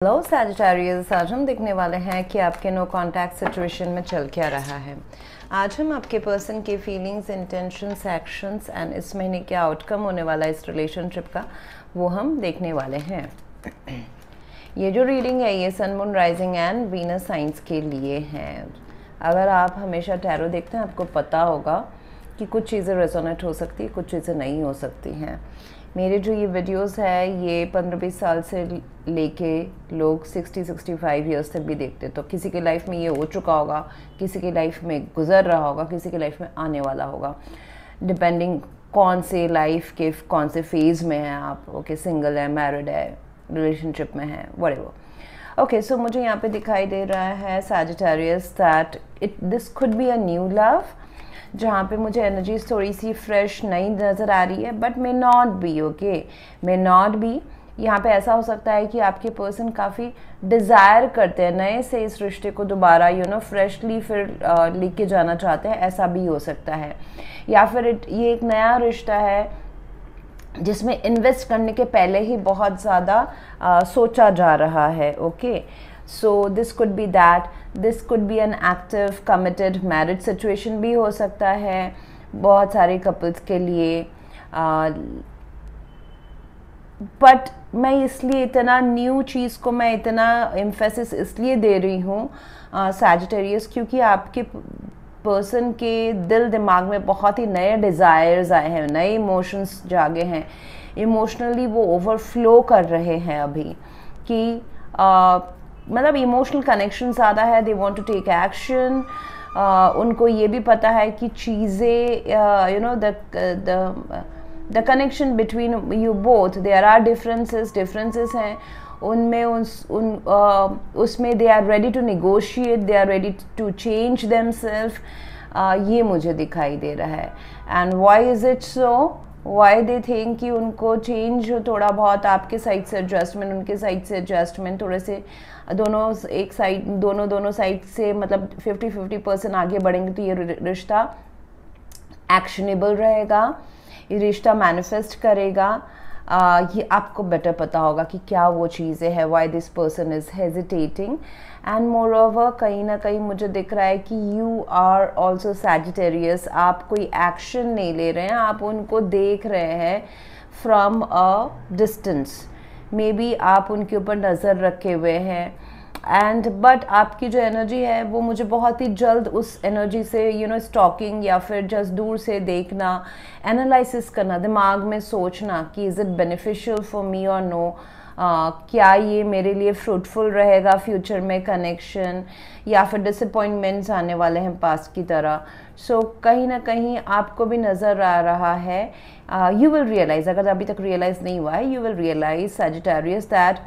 Hello Sagittarius, आज हम देखने वाले हैं कि आपके नो कांटेक्ट सिचुएशन में चल क्या रहा है। आज हम आपके पर्सन के फीलिंग्स, इंटेंशंस, एक्शंस एंड इस महीने क्या आउटकम होने वाला है इस रिलेशनशिप का, वो हम देखने वाले हैं। ये जो रीडिंग है ये sun, moon, rising and Venus science के लिए है। अगर आप हमेशा टैरो देखते हैं आपको पता होगा कि कुछ चीज़ें रेजोनेट हो सकती है, कुछ चीज़ें नहीं हो सकती हैं। मेरे जो ये वीडियोस है ये 15-20 साल से लेके लोग 60-65 ईयर्स तक भी देखते, तो किसी की लाइफ में ये हो चुका होगा, किसी की लाइफ में गुजर रहा होगा, किसी की लाइफ में आने वाला होगा, डिपेंडिंग कौन से लाइफ के कौन से फेज़ में हैं आप। ओके, सिंगल है, मैरिड है, रिलेशनशिप में है, व्हाटएवर। ओके, सो मुझे यहाँ पे दिखाई दे रहा है Sagittarius that this could be a new love, जहाँ पे मुझे एनर्जीज थोड़ी सी फ्रेश नई नज़र आ रही है, but may not B. Okay, may not B. यहाँ पे ऐसा हो सकता है कि आपके पर्सन काफ़ी डिज़ायर करते हैं नए से इस रिश्ते को दोबारा फ्रेशली फिर लेके जाना चाहते हैं, ऐसा भी हो सकता है। या फिर ये एक नया रिश्ता है जिसमें इन्वेस्ट करने के पहले ही बहुत ज़्यादा सोचा जा रहा है। Okay, so this could be that, this could be an active committed marriage situation भी हो सकता है बहुत सारे कपल्स के लिए। बट मैं इसलिए इतना न्यू चीज़ को मैं इतना एम्फेसिस इसलिए दे रही हूँ सैजिटेरियस, क्योंकि आपके पर्सन के दिल दिमाग में बहुत ही नए डिज़ायर्स आए हैं, नए इमोशंस जागे हैं, इमोशनली वो ओवरफ्लो कर रहे हैं अभी कि मतलब इमोशनल कनेक्शन ज़्यादा है। They want to take action. उनको ये भी पता है कि चीज़ें the connection between you both, there are differences हैं उनमें, उसमें they are ready to negotiate, they are ready to change themselves. ये मुझे दिखाई दे रहा है। And why is it so? Why they think कि उनको चेंज थोड़ा बहुत आपके साइड से एडजस्टमेंट, उनके साइड से एडजस्टमेंट, थोड़े से दोनों एक साइड दोनों साइड से मतलब 50-50% आगे बढ़ेंगे तो ये रिश्ता एक्शनेबल रहेगा, ये रिश्ता मैनिफेस्ट करेगा। ये आपको बेटर पता होगा कि क्या वो चीज़ें हैं, why this person is hesitating. And more over कहीं ना कहीं मुझे दिख रहा है कि यू आर ऑल्सो सैजिटेरियस, आप कोई एक्शन नहीं ले रहे हैं, आप उनको देख रहे हैं from a distance. May be आप उनके ऊपर नज़र रखे हुए हैं एंड बट आपकी जो एनर्जी है वो मुझे बहुत ही जल्द उस एनर्जी से स्टॉकिंग या फिर जस्ट दूर से देखना, एनालिसिस करना, दिमाग में सोचना कि is it beneficial for me और नो, क्या ये मेरे लिए फ्रूटफुल रहेगा फ्यूचर में कनेक्शन, या फिर डिसअपॉइंटमेंट्स आने वाले हैं पास्ट की तरह। सो कहीं ना कहीं आपको भी नज़र आ रहा है, यू विल रियलाइज़, अगर अभी तक रियलाइज़ नहीं हुआ है, you will realise Sagittarius that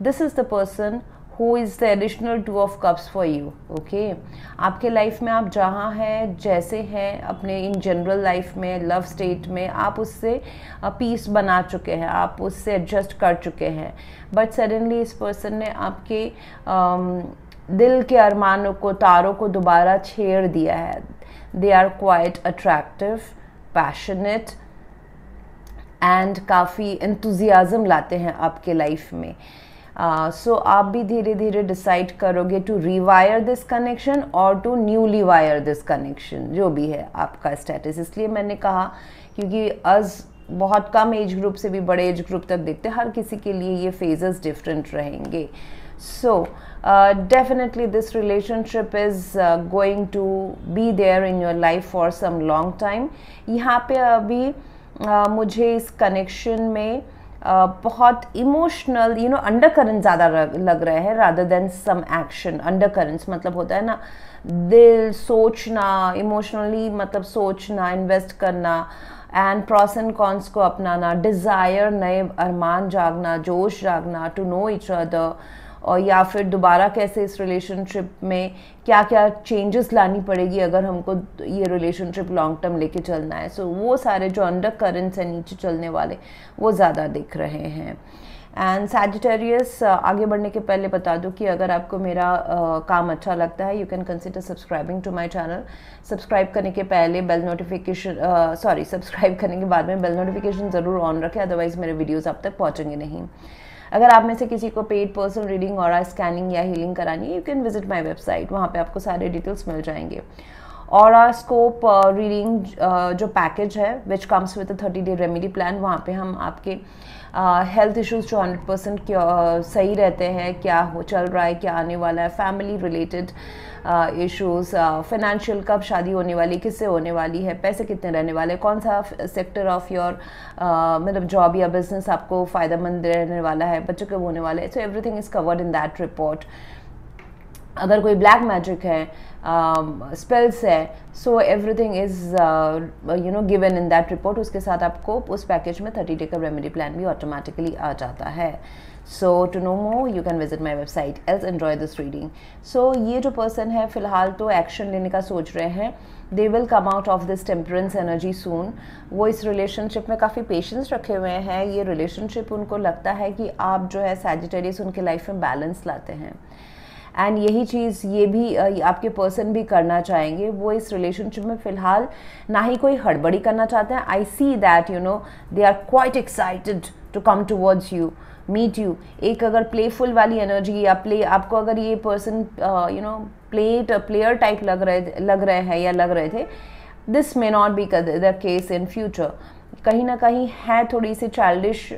this is the person who is the additional 2 of cups for you. Okay, आपके लाइफ में आप जहाँ हैं, जैसे हैं अपने इन जनरल लाइफ में, लव स्टेट में, आप उससे पीस बना चुके हैं, आप उससे एडजस्ट कर चुके हैं, बट सडनली इस पर्सन ने आपके दिल के अरमानों को, तारों को दोबारा छेड़ दिया है। They are quite attractive, passionate and काफ़ी एंथुजियाज्म लाते हैं आपके लाइफ में। सो आप भी धीरे धीरे डिसाइड करोगे टू रिवायर दिस कनेक्शन और to newly wire this connection, जो भी है आपका स्टेटस। इसलिए मैंने कहा क्योंकि अज बहुत कम एज ग्रुप से भी बड़े एज ग्रुप तक देखते हैं, हर किसी के लिए ये फेजेस डिफरेंट रहेंगे। So definitely this relationship is going to be there in your life for some long time. यहाँ पे अभी मुझे इस कनेक्शन में बहुत इमोशनल अंडर करंट ज़्यादा लग रहे हैं rather than some action. Undercurrents मतलब होता है ना, दिल सोचना, इमोशनली मतलब सोचना, इन्वेस्ट करना एंड प्रॉस एंड कॉन्स को अपनाना, डिज़ायर, नए अरमान जागना, जोश जागना, टू नो ईच अदर, और या फिर दोबारा कैसे इस रिलेशनशिप में क्या क्या चेंजेस लानी पड़ेगी अगर हमको ये रिलेशनशिप लॉन्ग टर्म लेके चलना है। सो वो सारे जो अंडर करंट्स हैं नीचे चलने वाले, वो ज़्यादा दिख रहे हैं। एंड सैजिटेरियस, आगे बढ़ने के पहले बता दूं कि अगर आपको मेरा काम अच्छा लगता है, you can consider subscribing to my channel. Subscribe करने के पहले बेल नोटिफिकेशन सब्सक्राइब करने के बाद में बेल नोटिफिकेशन ज़रूर ऑन रखें, अदरवाइज़ मेरे वीडियोज़ आप तक पहुँचेंगे नहीं। अगर आप में से किसी को पेड पर्सनल रीडिंग और स्कैनिंग या हीलिंग करानी है, you can visit my website, वहाँ पे आपको सारे डिटेल्स मिल जाएंगे। और स्कोप रीडिंग जो पैकेज है which comes with 30-day remedy plan, वहाँ पे हम आपके हेल्थ इश्यूज जो 100% सही रहते हैं, क्या हो चल रहा है, क्या आने वाला है, फैमिली रिलेटेड इश्यूज, फाइनेंशियल, कब शादी होने वाली, किससे होने वाली है, पैसे कितने रहने वाले, कौन सा सेक्टर ऑफ योर मतलब जॉब या बिजनेस आपको फ़ायदेमंद रहने वाला है, बच्चों कब होने वाले हैं, so everything is covered in that report. अगर कोई ब्लैक मैजिक है, स्पेल्स है, so everything is given in that report. उसके साथ आपको उस पैकेज में 30 डे का रेमेडी प्लान भी ऑटोमेटिकली आ जाता है। So to know more you can visit my website, else enjoy this reading. So ये जो पर्सन है फिलहाल तो एक्शन लेने का सोच रहे हैं, they will come out of this temperance energy soon. वो इस रिलेशनशिप में काफ़ी पेशेंस रखे हुए हैं। ये रिलेशनशिप उनको लगता है कि आप जो है सैजिटेरियस उनके लाइफ में बैलेंस लाते हैं, एंड यही चीज़ ये भी आपके पर्सन भी करना चाहेंगे। वो इस रिलेशनशिप में फ़िलहाल ना ही कोई हड़बड़ी करना चाहते हैं। I see that they are quite excited to come towards you, meet you. एक अगर प्लेफुल वाली एनर्जी या आपको अगर ये पर्सन प्लेयर टाइप लग रहे हैं या लग रहे थे, this may not be the case in future. कहीं ना कहीं है थोड़ी सी चाइल्डिश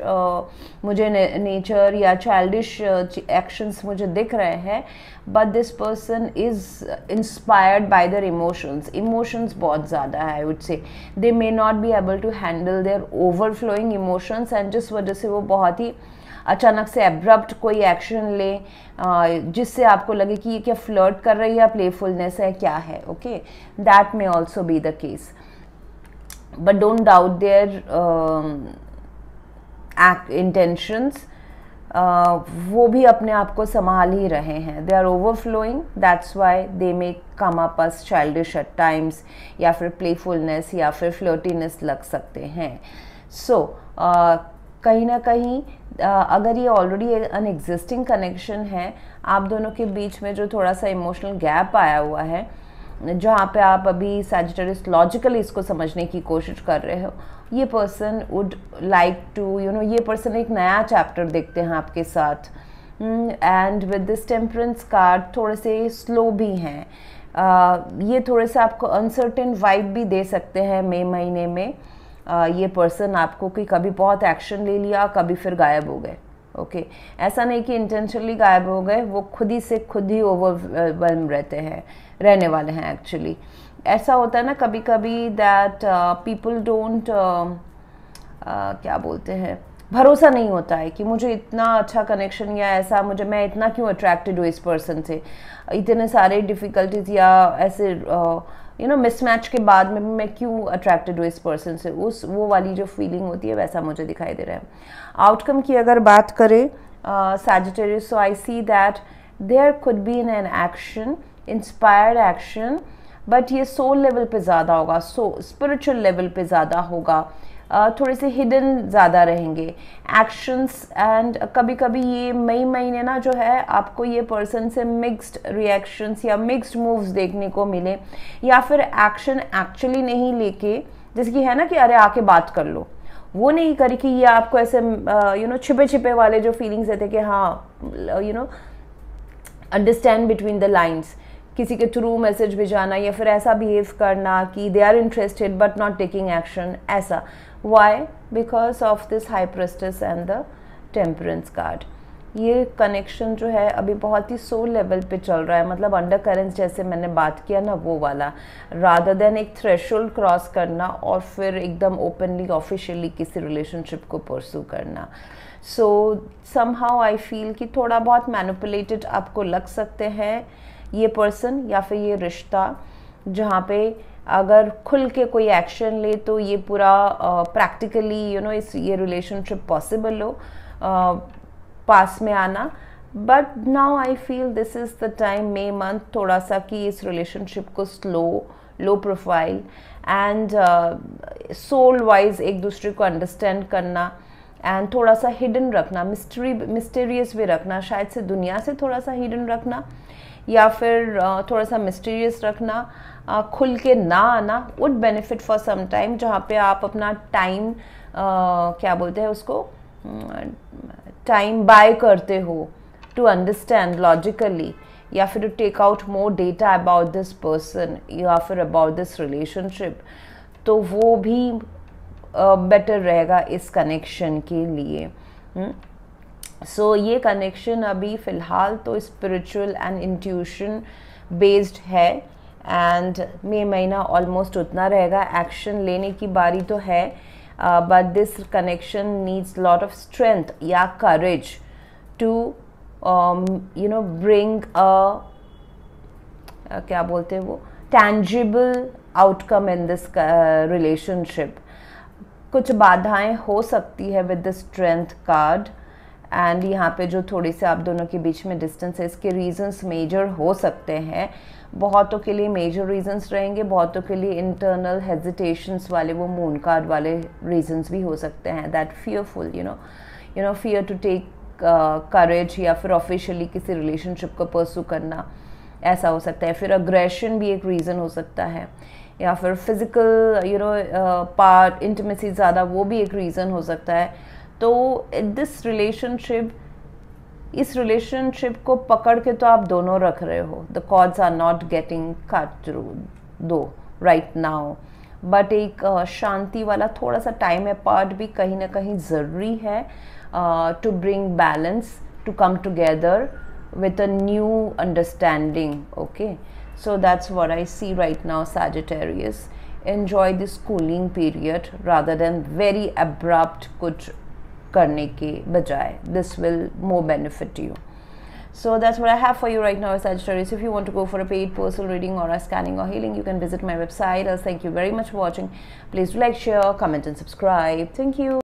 मुझे नेचर या चाइल्डिश एक्शंस मुझे दिख रहे हैं, but this person is inspired by their emotions बहुत ज़्यादा है। I would say they may not be able to handle their overflowing emotions, and जिस वजह से वो बहुत ही अचानक से एब्रप्ट कोई एक्शन ले जिससे आपको लगे कि ये क्या फ्लर्ट कर रही है या प्लेफुलनेस है, क्या है। Okay, that may also be the case, but don't doubt their intentions. वो भी अपने आप को संभाल ही रहे हैं। they are overflowing, that's why they may come up as childish at times, या फिर playfulness या फिर flirtiness लग सकते हैं। so कहीं ना कहीं अगर ये ऑलरेडी अन एग्जिस्टिंग कनेक्शन है, आप दोनों के बीच में जो थोड़ा सा इमोशनल गैप आया हुआ है, जहाँ पे आप अभी सैजिटेरियस लॉजिकली इसको समझने की कोशिश कर रहे हो, ये पर्सन वुड लाइक टू ये पर्सन एक नया चैप्टर देखते हैं आपके साथ। And with this temperance card थोड़े से स्लो भी हैं, ये थोड़े से आपको अनसर्टेन वाइब भी दे सकते हैं मई महीने में। ये पर्सन आपको कि कभी बहुत एक्शन ले लिया, कभी फिर गायब हो गए। ओके, ऐसा नहीं कि इंटेंशनली गायब हो गए, वो खुद ही से खुद ही ओवरवेल्म रहने वाले हैं। एक्चुअली ऐसा होता है ना कभी कभी दैट पीपल डोंट क्या बोलते हैं, भरोसा नहीं होता है कि मुझे इतना अच्छा कनेक्शन या ऐसा मैं इतना क्यों अट्रैक्टेड हूँ इस पर्सन से, इतने सारे डिफ़िकल्टीज या ऐसे मिसमैच के बाद में भी मैं क्यों अट्रैक्टेड हूँ इस पर्सन से, वो वाली जो फीलिंग होती है वैसा मुझे दिखाई दे रहा है। आउटकम की अगर बात करें Sagittarius, so I see that there could be in an action, inspired action, but ये सोल लेवल पे ज़्यादा होगा, स्पिरिचुअल लेवल पे ज़्यादा होगा, थोड़े से हिडन ज़्यादा रहेंगे एक्शंस। एंड कभी कभी ये मई महीने ना जो है आपको ये पर्सन से मिक्स्ड रिएक्शंस या मिक्स्ड मूव्स देखने को मिले, या फिर एक्शन एक्चुअली नहीं लेके, जैसे कि है ना कि अरे आके बात कर लो, वो नहीं करी कि ये आपको ऐसे छिपे छिपे वाले जो फीलिंग्स रहते कि हाँ अंडरस्टैंड बिटवीन द लाइन्स, किसी के थ्रू मैसेज भिजाना या फिर ऐसा बिहेव करना कि they are interested but not taking action, ऐसा। Why? Because of this high priestess and the temperance card. ये कनेक्शन जो है अभी बहुत ही सोल लेवल पे चल रहा है, मतलब अंडर करेंट्स जैसे मैंने बात किया ना वो वाला, रादर देन एक थ्रेशोल्ड क्रॉस करना और फिर एकदम ओपनली ऑफिशियली किसी रिलेशनशिप को परस्यू करना। सो समहाउ आई फील कि थोड़ा बहुत मैनिपुलेटेड आपको लग सकते हैं ये पर्सन या फिर ये रिश्ता, जहाँ पे अगर खुल के कोई एक्शन ले तो ये पूरा प्रैक्टिकली ये रिलेशनशिप पॉसिबल हो पास में आना। But now I feel this is the time, May month, थोड़ा सा कि इस रिलेशनशिप को low profile and soul wise एक दूसरे को अंडरस्टैंड करना एंड थोड़ा सा हिडन रखना, मिस्टीरियस भी रखना, शायद से दुनिया से थोड़ा सा हिडन रखना या फिर थोड़ा सा मिस्टीरियस रखना, खुल के ना आना would benefit for some time, जहाँ पे आप अपना टाइम क्या बोलते हैं उसको, टाइम बाय करते हो टू अंडरस्टैंड लॉजिकली, या फिर to take out more data about this person या फिर अबाउट दिस रिलेशनशिप, तो वो भी बेटर रहेगा इस कनेक्शन के लिए। सो ये कनेक्शन अभी फ़िलहाल तो स्पिरिचुअल एंड इंट्यूशन बेस्ड है, एंड मई महीना ऑलमोस्ट उतना रहेगा। एक्शन लेने की बारी तो है, but this connection needs lot of strength या करेज टू ब्रिंग क्या बोलते हैं वो, tangible outcome in this relationship. कुछ बाधाएं हो सकती है with the strength card, and यहाँ पे जो थोड़ी से आप दोनों के बीच में डिस्टेंस है, इसके रीजंस मेजर हो सकते हैं। बहुतों के लिए मेजर रीजंस रहेंगे, बहुतों के लिए इंटरनल हेजिटेशंस वाले, वो मून कार्ड वाले रीजंस भी हो सकते हैं। That fearful fear to take courage, या फिर ऑफिशियली किसी रिलेशनशिप को परस्यू करना, ऐसा हो सकता है। फिर अग्रेशन भी एक रीज़न हो सकता है, या फिर फिजिकल पार्ट इंटीमेसी ज़्यादा, वो भी एक रीज़न हो सकता है। तो दिस रिलेशनशिप, इस रिलेशनशिप को पकड़ के तो आप दोनों रख रहे हो, the cords are not getting cut through though right now, but एक शांति वाला थोड़ा सा टाइम अपार्ट भी कहीं ना कहीं ज़रूरी है to bring balance, to come together with a new understanding. Okay, so that's what I see right now, Sagittarius. Enjoy this cooling period rather than very abrupt कुछ करने के बजाय. This will more benefit you. So that's what I have for you right now, Sagittarius. If you want to go for a paid personal reading or a scanning or healing, you can visit my website. Else, thank you very much for watching. Please do like, share, comment and subscribe. Thank you.